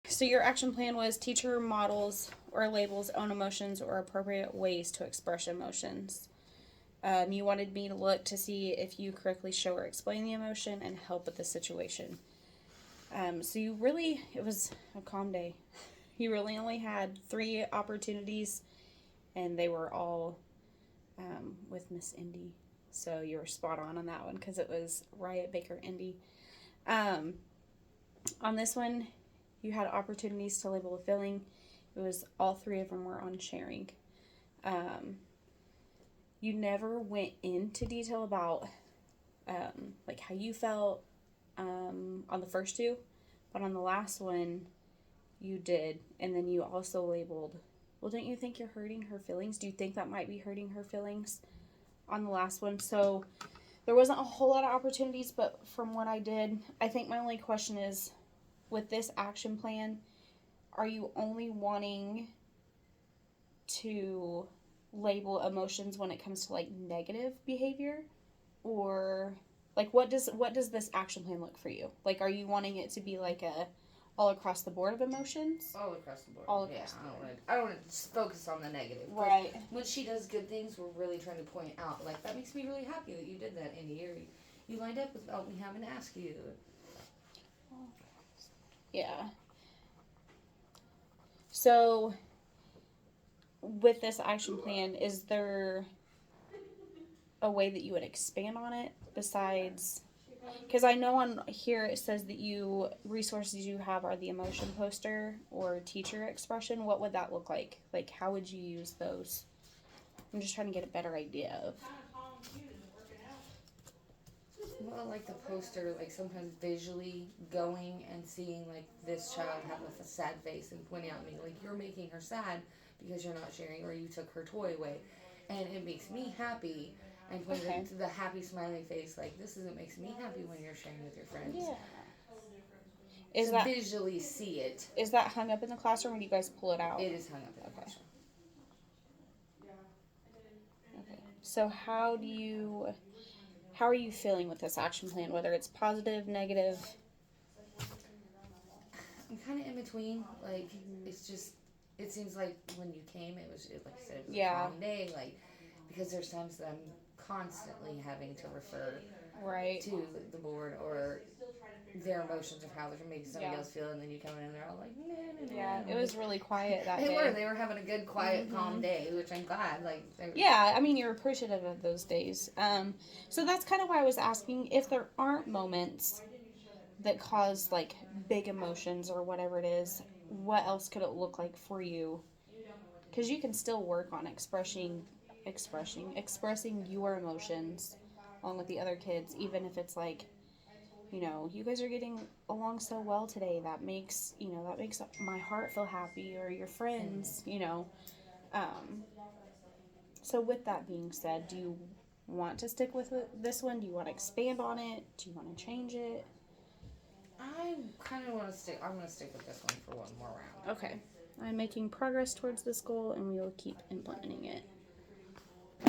So your action plan was teacher models or labels own emotions or appropriate ways to express emotions. You wanted me to look to see if you correctly show or explain the emotion and help with the situation. So it was a calm day. You really only had 3 opportunities, and they were all with Miss Indy. So you were spot on that one because it was Riot Baker Indy. On this one, you had opportunities to label a feeling. It was all 3 of them were on sharing. You never went into detail about like how you felt on the first 2, but on the last one, you did. And then you also labeled, well, don't you think you're hurting her feelings? Do you think that might be hurting her feelings on the last one? So there wasn't a whole lot of opportunities, but from what I did, I think my only question is, with this action plan, are you only wanting to label emotions when it comes to like negative behavior, or like what does this action plan look for you? Like, are you wanting it to be like a all across the board of emotions? All across the board. All across the board. I don't want to just focus on the negative. Right. When she does good things, we're really trying to point out, like, that makes me really happy that you did that, Indy. Or you lined up without me having to ask you. Yeah. So, with this action plan, is there a way that you would expand on it besides? Because I know on here it says that resources you have are the emotion poster or teacher expression. What would that look like? Like, how would you use those? I'm just trying to get a better idea of. Well, like the poster, like sometimes visually going and seeing like this child have a sad face and pointing out at me, like, you're making her sad because you're not sharing or you took her toy away. And it makes me happy. And pointing to the happy smiley face, like, this is, it makes me happy when you're sharing with your friends. Yeah. Is that visually see it? Is that hung up in the classroom, or do you guys pull it out? It is hung up in the classroom. Okay. So how are you feeling with this action plan? Whether it's positive, negative? I'm kind of in between. Like, it's just, it seems like when you came, like I said, it was a calm day. Like, because there's times that I'm constantly having to refer to the board or their emotions of how they're making somebody else feel, and then you come in and they're all like, nah. Yeah, it was really quiet that day. They were having a good, quiet, calm day, which I'm glad. Like, yeah, I mean, you're appreciative of those days. So that's kind of why I was asking if there aren't moments that cause like big emotions or whatever it is. What else could it look like for you? Because you can still work on expressing your emotions along with the other kids, even if it's like, you guys are getting along so well today. That makes my heart feel happy, or your friends, So with that being said, do you want to stick with this one? Do you want to expand on it? Do you want to change it? I kind of want to stick. I'm going to stick with this one for one more round. Okay. I'm making progress towards this goal, and we will keep implementing it.